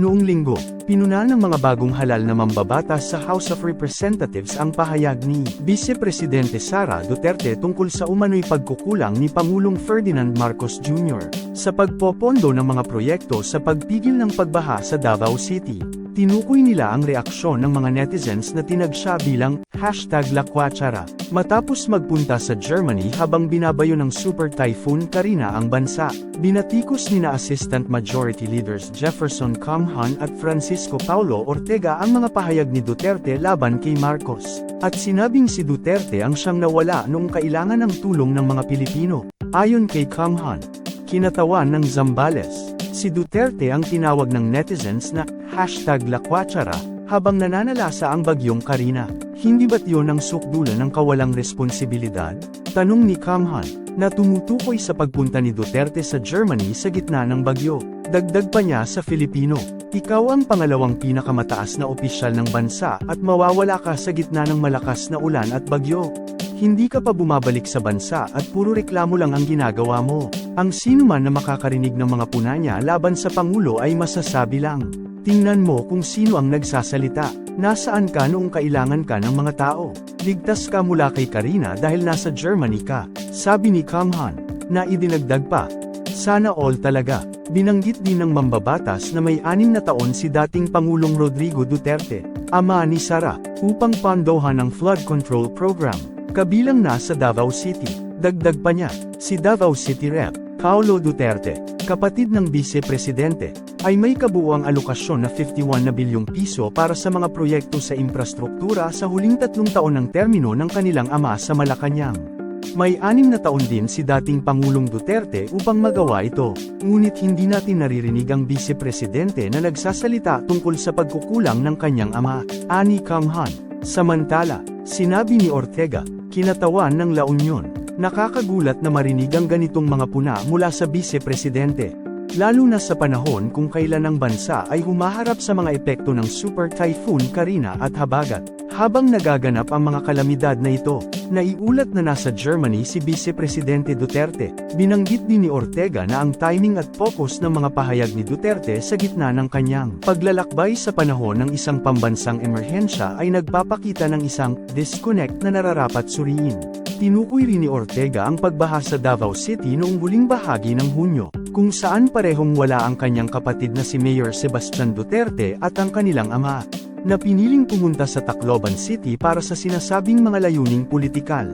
Noong linggo, pinuna ng mga bagong halal na mambabatas sa House of Representatives ang pahayag ni Vice Presidente Sara Duterte tungkol sa umano'y pagkukulang ni Pangulong Ferdinand Marcos Jr. sa pagpopondo ng mga proyekto sa pagpigil ng pagbaha sa Davao City. Tinukoy nila ang reaksyon ng mga netizens na tinag siya bilang #lakwachara matapos magpunta sa Germany habang binabayo ng Super Typhoon Karina ang bansa. Binatikos nina Assistant Majority Leaders Jefferson Camhan at Francisco Paulo Ortega ang mga pahayag ni Duterte laban kay Marcos, at sinabing si Duterte ang siyang nawala noong kailangan ng tulong ng mga Pilipino. Ayon kay Camhan, kinatawan ng Zambales, si Duterte ang tinawag ng netizens na #lakwachara habang nananalasa ang bagyong Karina. Hindi ba't yun ang sukdulan ng kawalang responsibilidad? Tanong ni Camhan, na tumutukoy sa pagpunta ni Duterte sa Germany sa gitna ng bagyo. Dagdag pa niya sa Filipino, ikaw ang pangalawang pinakamataas na opisyal ng bansa at mawawala ka sa gitna ng malakas na ulan at bagyo. Hindi ka pa bumabalik sa bansa at puro reklamo lang ang ginagawa mo. Ang sinuman na makakarinig ng mga puna niya laban sa Pangulo ay masasabi lang, tingnan mo kung sino ang nagsasalita. Nasaan ka noong kailangan ka ng mga tao? Ligtas ka mula kay Karina dahil nasa Germany ka, sabi ni Camhan, na idinagdag pa. Sana all talaga. Binanggit din ng mambabatas na may 6 na taon si dating Pangulong Rodrigo Duterte, ama ni Sara, upang pondohan ang flood control program, kabilang na sa Davao City. Dagdag pa niya, si Davao City Rep. Paulo Duterte, kapatid ng Vice Presidente, ay may kabuuang alokasyon na 51 na bilyong piso para sa mga proyekto sa infrastruktura sa huling 3 taon ng termino ng kanilang ama sa Malacanang. May 6 na taon din si dating Pangulong Duterte upang magawa ito, ngunit hindi natin naririnig ang Vice Presidente na nagsasalita tungkol sa pagkukulang ng kanyang ama, ani Camhan. Samantala, sinabi ni Ortega, kinatawan ng La Union, nakakagulat na marinig ang ganitong mga puna mula sa Vice Presidente, lalo na sa panahon kung kailan ang bansa ay humaharap sa mga epekto ng Super Typhoon Karina at habagat. Habang nagaganap ang mga kalamidad na ito, naiulat na nasa Germany si Vice Presidente Duterte. Binanggit din ni Ortega na ang timing at focus ng mga pahayag ni Duterte sa gitna ng kanyang paglalakbay sa panahon ng isang pambansang emerhensya ay nagpapakita ng isang disconnect na nararapat suriin. Tinukoy rin ni Ortega ang pagbaha sa Davao City noong huling bahagi ng Hunyo, kung saan parehong wala ang kanyang kapatid na si Mayor Sebastian Duterte at ang kanilang ama, na piniling pumunta sa Tacloban City para sa sinasabing mga layuning pulitikal.